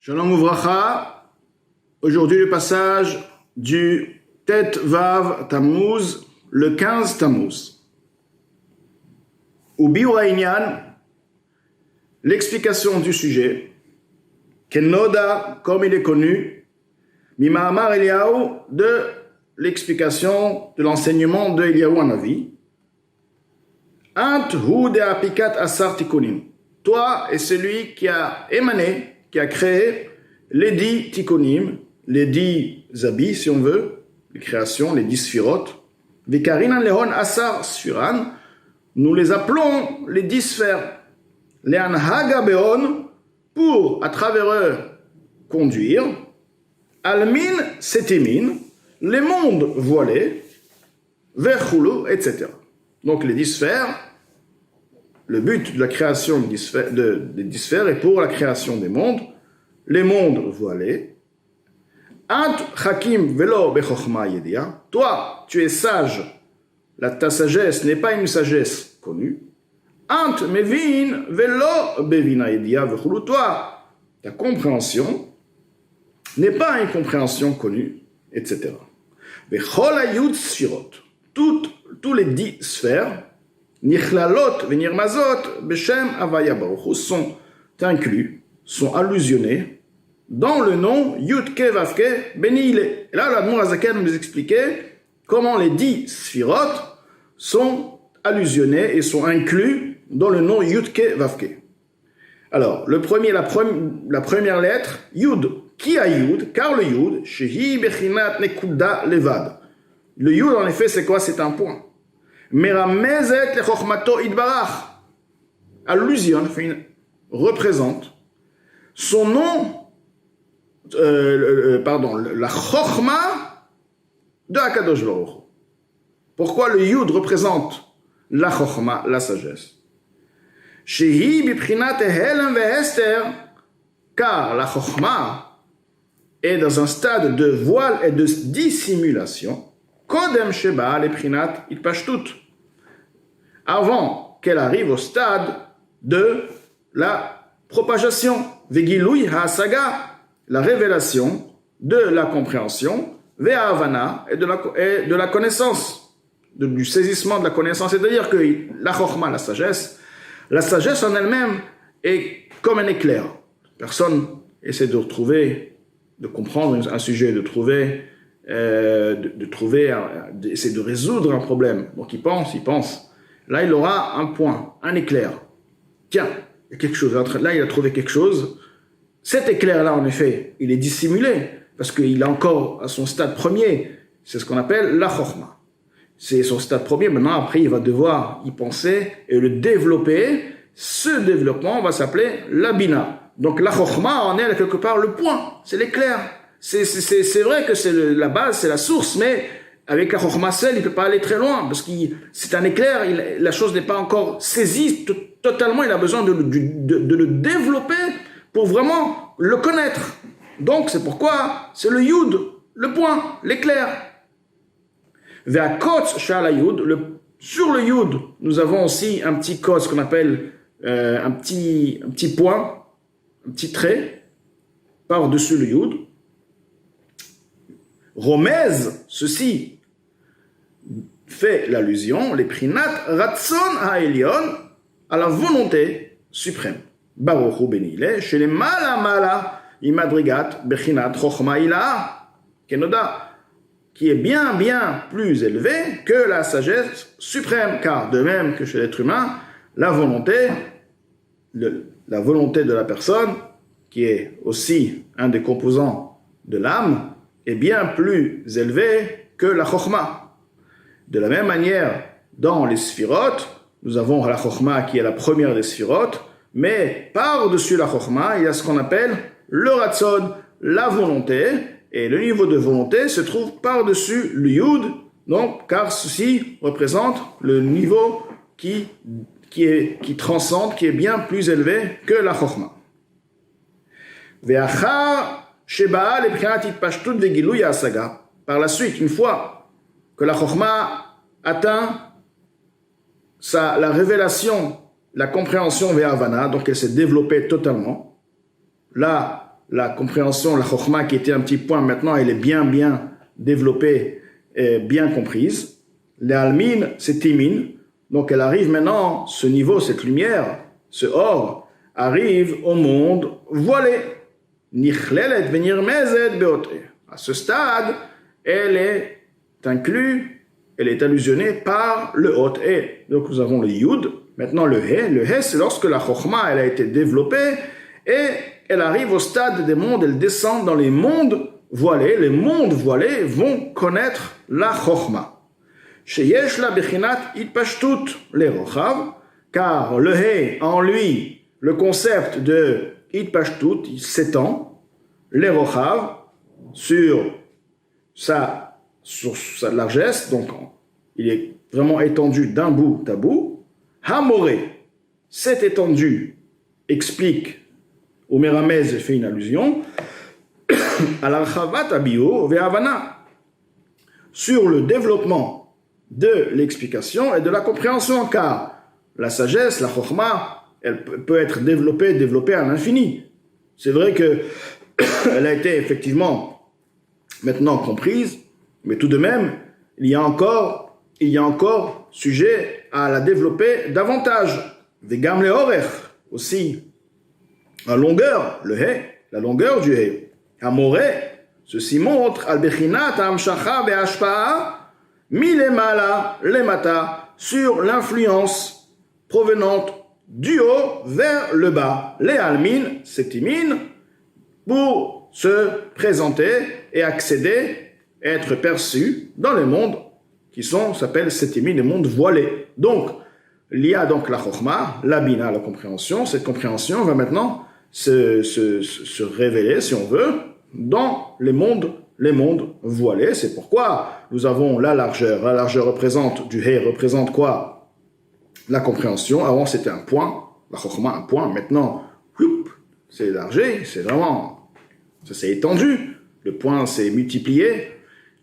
Shalom Uvracha. Aujourd'hui le passage du Tet Vav Tammuz, le 15 Tammuz. Ou Biuraïnian, l'explication du sujet, Kenoda, comme il est connu, Mima'amar Eliyahu, de l'explication de l'enseignement de Eliyahu Hanavi. Ant hu de apikat asar tikunim. Toi est celui qui a émané, qui a créé les 10 tikkunim, les 10 habits, si on veut, les créations, les 10 sphirotes. Vekarinan lehon asar sfiran, nous les appelons les 10 sphères. Les anhaga beon, pour, à travers eux, conduire. Almin setimin, les mondes voilés. Vechulu, etc. Donc les 10 sphères, le but de la création des 10 sphères est pour la création des mondes, les mondes voilés. Ant hakim velo bechochma yedia. Toi, tu es sage. Ta sagesse n'est pas une sagesse connue. Ant mevin velo bevina yedia vechulu. Toi, ta compréhension n'est pas une compréhension connue, etc. Vechol ayud sphirot. Tous les 10 sphères, Nichlalot venirmazot beshem avaya baruch hu, sont inclus, sont allusionnés dans le nom Yudke Vavke Benile. Et là, l'Admour Hazaken nous expliquait comment les 10 sphirotes sont allusionnés et sont inclus dans le nom Yudke Vavke. Alors, la première lettre, Yud. Qui a Yud? Car le Yud, Shehi Bechinat Nekuda Levad. Le Yud, en effet, c'est quoi? C'est un point. Meramezet le Chochmato Idbarach. Allusionne, représente son nom, la Chochma de Akadosh Baruch Hu. Pourquoi le Yud représente la Chochma, la sagesse? Shehi biprinat Helem vehester, car la Chochma est dans un stade de voile et de dissimulation. Kodem sheba le prinat itpashtut, avant qu'elle arrive au stade de la propagation, vegilui ha'asaga, la révélation de la compréhension, ve'havana, et de la connaissance, du saisissement de la connaissance. C'est-à-dire que la chokhma, la sagesse en elle-même est comme un éclair. Personne essaie de comprendre un sujet, d'essayer de résoudre un problème. Donc il pense. Là, il aura un point, un éclair. Tiens, il y a quelque chose. Là, il a trouvé quelque chose. Cet éclair-là, en effet, il est dissimulé parce qu'il est encore à son stade premier. C'est ce qu'on appelle la chokhma. C'est son stade premier. Maintenant, après, il va devoir y penser et le développer. Ce développement va s'appeler la bina. Donc la chokhma en est quelque part le point. C'est l'éclair. C'est vrai que c'est la base, c'est la source, mais avec la chokhma seule, il ne peut pas aller très loin, parce que c'est un éclair, la chose n'est pas encore saisie totalement, il a besoin de le développer pour vraiment le connaître. Donc c'est pourquoi c'est le yud, le point, l'éclair. Ve'akotz shal yud, sur le yud, nous avons aussi un petit kotz qu'on appelle un petit point, un petit trait, par-dessus le yud. Romez, ceci fait l'allusion, les prinat ratson ha'elion, à la volonté suprême. Baruch hu benile, chez les mala imadrigat bechinat chochma ilaha, kenoda, qui est bien plus élevé que la sagesse suprême, car de même que chez l'être humain, la volonté de la personne, qui est aussi un des composants de l'âme, est bien plus élevé que la chokhma. De la même manière, dans les sphirotes, nous avons la chokhma qui est la première des sphirotes, mais par-dessus la chokhma, il y a ce qu'on appelle le ratson, la volonté, et le niveau de volonté se trouve par-dessus le yud, donc, car ceci représente le niveau qui transcende, qui est bien plus élevé que la chokhma. Ve'achar par la suite, une fois que la chokhma atteint la révélation, la compréhension ve'havana, donc elle s'est développée totalement, là, la compréhension, la chokhma qui était un petit point, maintenant elle est bien développée et bien comprise. Les almin, c'est timin. Donc elle arrive maintenant, ce niveau, cette lumière, ce or, arrive au monde voilé. Nichlelet venirmezet beote. À ce stade, elle est inclue, elle est allusionnée par le hot e. Donc nous avons le yud, maintenant le he. Le he, c'est lorsque la chokhma, elle a été développée et elle arrive au stade des mondes, elle descend dans les mondes voilés. Les mondes voilés vont connaître la chokhma. Sheyesh la bechinat itpashtut le rochav, car le he en lui, le concept de itpashtut, il s'étend, le rochav, sur sa largesse, donc il est vraiment étendu d'un bout à bout. Hamoré, cette étendue explique, au Méramez fait une allusion, à l'archavat abio ve'avana, sur le développement de l'explication et de la compréhension, car la sagesse, la chokhma, elle peut être développée à l'infini. C'est vrai que elle a été effectivement maintenant comprise, mais tout de même, il y a encore sujet à la développer davantage. Vegam le orech, aussi, la longueur, le he, la longueur du he. Amoré, ceci montre, al bechinat hamshacha ve'ashpa'a, milemala lemata, sur l'influence provenante du haut vers le bas. Les almin, c'est timin, pour se présenter et accéder, être perçu dans les mondes qui s'appellent sétimi, les mondes voilés. Donc, il y a donc la chokhma, la bina, la compréhension. Cette compréhension va maintenant se révéler, si on veut, dans les mondes voilés. C'est pourquoi nous avons la largeur. La largeur représente, du he représente quoi? La compréhension. Avant, c'était un point, la chokhma, un point. Maintenant, c'est élargi, c'est vraiment, ça s'est étendu. Le point s'est multiplié.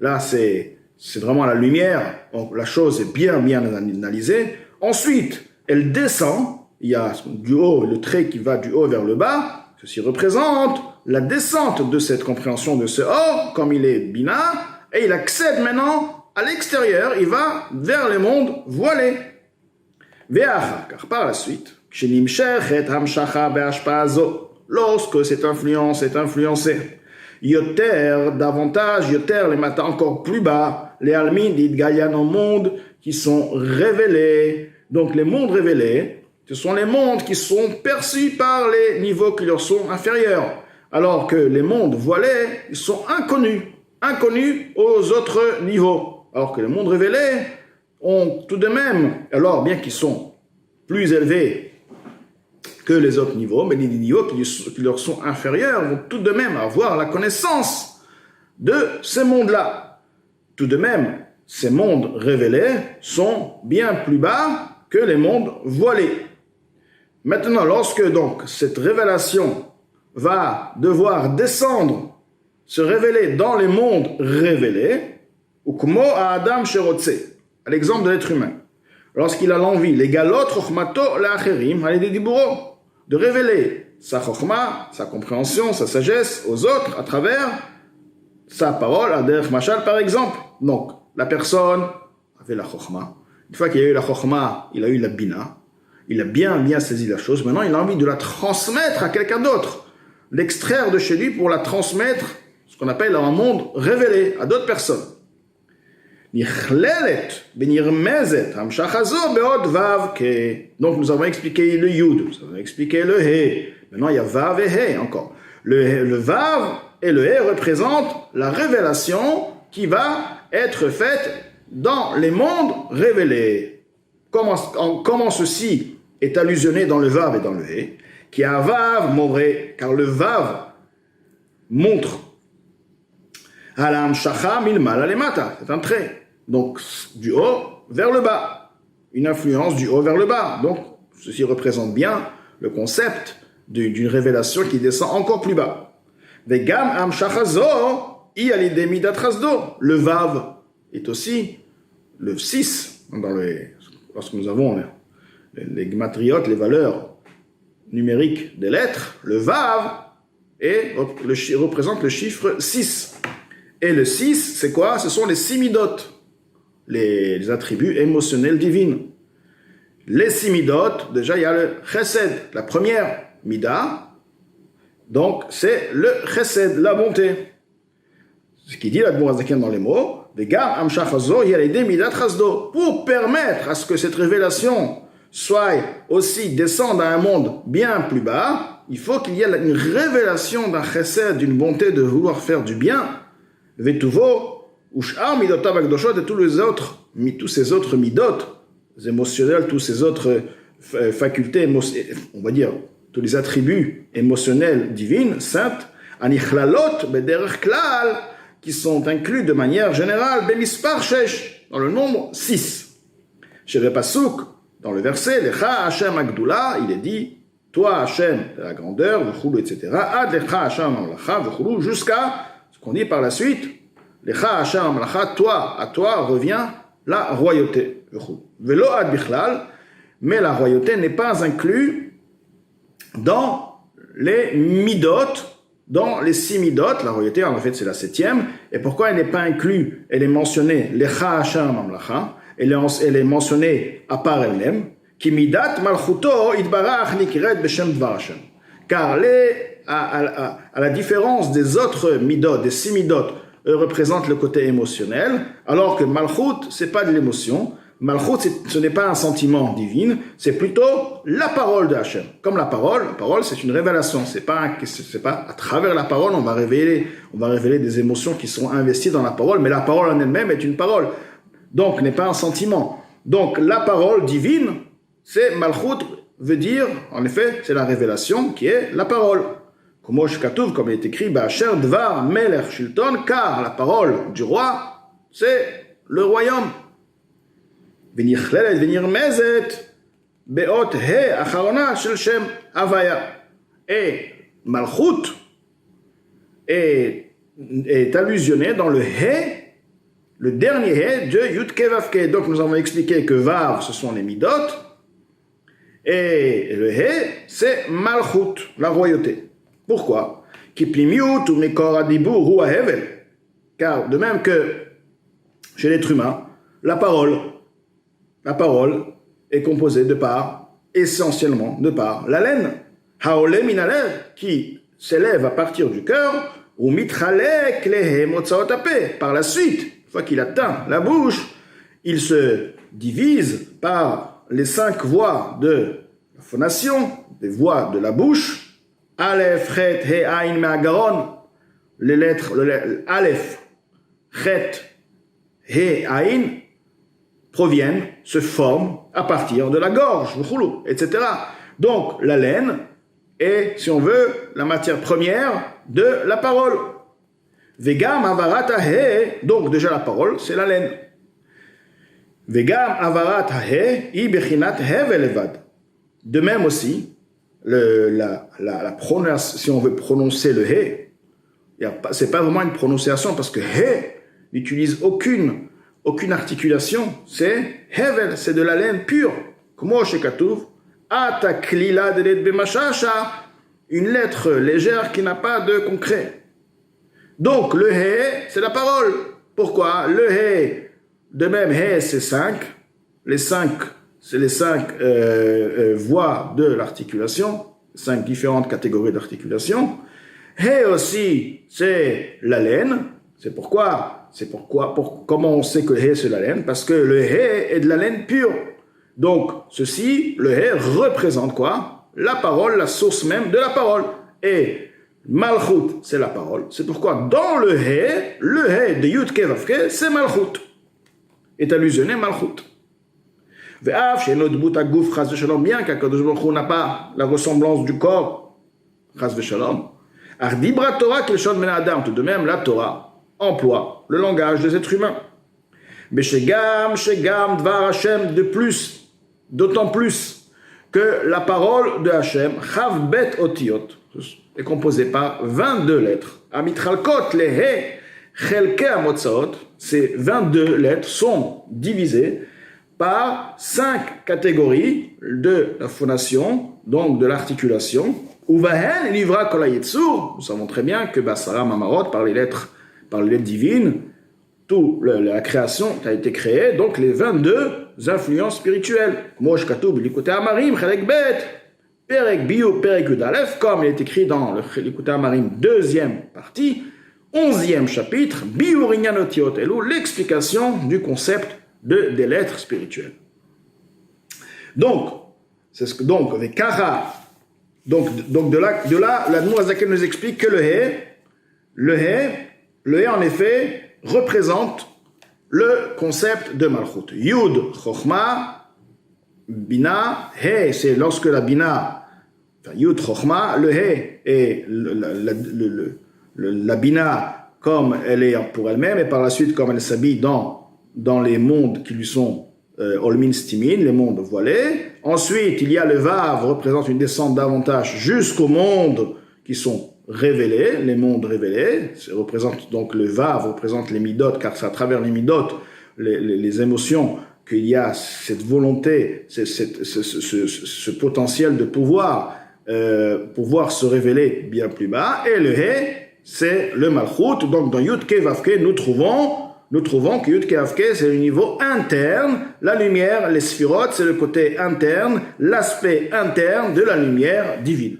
Là, c'est vraiment la lumière. Donc, la chose est bien analysée. Ensuite, elle descend. Il y a du haut, le trait qui va du haut vers le bas. Ceci représente la descente de cette compréhension de ce or, comme il est bina, et il accède maintenant à l'extérieur. Il va vers les mondes voilés. Car par la suite, lorsque cette influence est influencée, yoter, davantage, yoter, les matins encore plus bas, les almin d'Idgayan en monde qui sont révélés. Donc les mondes révélés, ce sont les mondes qui sont perçus par les niveaux qui leur sont inférieurs. Alors que les mondes voilés, ils sont inconnus aux autres niveaux. Alors que les mondes révélés ont tout de même, alors bien qu'ils sont plus élevés que les autres niveaux, mais les niveaux qui leur sont inférieurs vont tout de même avoir la connaissance de ces mondes-là. Tout de même, ces mondes révélés sont bien plus bas que les mondes voilés. Maintenant, lorsque donc cette révélation va devoir descendre, se révéler dans les mondes révélés, ukmo à Adam Sherotse, à l'exemple de l'être humain, lorsqu'il a l'envie, les galot chokhmato la'acherim, de révéler sa chokhma, sa compréhension, sa sagesse aux autres à travers sa parole, aderech mashal par exemple. Donc, la personne avait la chokhma. Une fois qu'il a eu la chokhma, il a eu la bina. Il a bien saisi la chose. Maintenant, il a envie de la transmettre à quelqu'un d'autre. L'extraire de chez lui pour la transmettre, ce qu'on appelle un monde révélé, à d'autres personnes. Donc, nous avons expliqué le yud, nous avons expliqué le he. Maintenant, il y a vav et he encore. Le vav et le he représentent la révélation qui va être faite dans les mondes révélés. Comment ceci est allusionné dans le vav et dans le he, qui a vav moré, car le vav montre alam shacha milmal alemata, c'est un trait. Donc, du haut vers le bas. Une influence du haut vers le bas. Donc, ceci représente bien le concept d'une révélation qui descend encore plus bas. Vegam am shachazo i alidemi datrasdo. Le vav est aussi le 6. Lorsque nous avons les gematriotes, les valeurs numériques des lettres, le vav et représente le chiffre 6. Et le 6, c'est quoi? Ce sont les 6 midot, les attributs émotionnels divins. Les 6 midot, déjà il y a le chesed, la première mida, donc c'est le chesed, la bonté. Ce qui dit l'Admour HaZaken dans les mots, pour permettre à ce que cette révélation soit aussi descende à un monde bien plus bas, il faut qu'il y ait une révélation d'un chesed, d'une bonté de vouloir faire du bien, vetuvo, ushar midotav akdoshot, et tous ces autres midot, émotionnels, tous ces autres facultés, on va dire, tous les attributs émotionnels divines, saintes, anichlalot bederech klal, qui sont inclus de manière générale, bemispar shesh, dans le nombre 6. Chez le Pasuk, dans le verset, Lecha Hashem Agdula, il est dit, toi Hashem, la grandeur, v'chulu, etc. Ad Lecha Hashem Amlacha, v'chulu, jusqu'à ce qu'on dit par la suite, Lecha Hashem Amlacha, toi, à toi revient la royauté, v'chulu. Velo ad bichlal, mais la royauté n'est pas inclue dans les midot, dans les 6 midot. La royauté, en fait, c'est la 7e. Et pourquoi elle n'est pas inclue? Elle est mentionnée, Lecha Hashem Amlacha, elle est mentionnée à part elle-même, qui midat malchuto itbarach nikret beshem dvar Hashem. Car à la différence des autres midot, des 6 midot, eux représentent le côté émotionnel, alors que malchut, c'est pas de l'émotion. Malchut, ce n'est pas un sentiment divin, c'est plutôt la parole de Hashem. Comme la parole, c'est une révélation. C'est pas à travers la parole, on va révéler des émotions qui sont investies dans la parole, mais la parole en elle-même est une parole. Donc, n'est pas un sentiment. Donc, la parole divine, c'est Malchut, veut dire, en effet, c'est la révélation qui est la parole. Comme il est écrit, Ba'asher Dvar Melech Shilton, car la parole du roi, c'est le royaume. V'nichleret v'nirmezet be'ot he acharona shel Shem Havaya. Et Malchut est allusionné dans le he, le dernier he de Yud Ke Vav Ke. Donc nous avons expliqué que Vav, ce sont les midot, et le he, c'est Malchut, la royauté. Pourquoi? Ki plimiut ou mekor adibur hu hahevel. Car de même que chez l'être humain, la parole est composée essentiellement de par la laine. Haole minalev, qui s'élève à partir du cœur, ou mitralek lehe motzaot ape. Par la suite, une fois qu'il atteint la bouche, il se divise par les 5 voies de la phonation, des voies de la bouche. Aleph, Chet, He, Ain, Me'agaron, les lettres, Aleph, Chet, He, Ain, proviennent, se forment à partir de la gorge, etc. Donc, la laine est, si on veut, la matière première de la parole. Vegam avarata he, donc déjà la parole, c'est la laine. Vegam avarata he, i bechinat he velevad. De même aussi, si on veut prononcer le he, c'est pas vraiment une prononciation parce que he n'utilise aucune articulation, c'est hevel, c'est de la laine pure. Comme chez Katouv, ata klila delet bemashasha, une lettre légère qui n'a pas de concret. Donc le he, c'est la parole. Pourquoi? Le he, de même he, c'est 5. C'est les 5 voies de l'articulation, 5 différentes catégories d'articulation. He aussi, c'est la laine. Comment on sait que he c'est la laine? Parce que le he est de la laine pure. Donc, le he représente quoi? La parole, la source même de la parole. Et Malchut, c'est la parole. C'est pourquoi dans le he de Yud Ke Vav Ke, c'est Malchut. Est allusionné Malchut. Ve'af she'eno dmut haguf chas v'shalom, bien qu'Akadosh Baruch Hu n'a pas la ressemblance du corps, chas v'shalom. Ar dibra Torah kelshon ben adam, tout de même la Torah emploie le langage des êtres humains. Mais shegam dvar Hashem, de plus, d'autant plus que la parole de Hashem, chav bet otiot, est composée par 22 lettres. Amitchalkot lehe chelke amotzaot, ces 22 lettres sont divisées par 5 catégories de la phonation, donc de l'articulation, Uvahen livra kol hayetsur. Nous savons très bien que Basara Mamarot, par les lettres divines, toute la création a été créée, donc les 22 influences spirituelles. Mosh Katoub, Likuté Amarim, Chelek Bet, Perek Biou, Perek Udalef, comme il est écrit dans le Likuté Amarim, deuxième partie, 11e chapitre, Biou Rinyanotiot Elou, l'explication du concept des lettres spirituelles. Donc, c'est ce que, donc, avec Kara, donc de là, la Noazaken nous explique que le He, en effet, représente le concept de Malchut. Yud, Chochma, Bina, He, c'est lorsque la Bina, enfin, Yud, Chochma, le He est la Bina comme elle est pour elle-même, et par la suite comme elle s'habille dans les mondes qui lui sont Olmin Stimin, les mondes voilés. Ensuite, il y a le Vav, représente une descente davantage jusqu'aux mondes qui sont révélés, les mondes révélés. Représente donc le Vav, représente les Midot, car c'est à travers les Midot, les émotions, qu'il y a cette volonté, ce potentiel de pouvoir se révéler bien plus bas. Et le He, c'est le Malchut. Donc dans Yud Ke Vav Ke, nous trouvons que Yud Ke Vav Ke, c'est le niveau interne. La lumière, les Sphirot, c'est le côté interne, l'aspect interne de la lumière divine.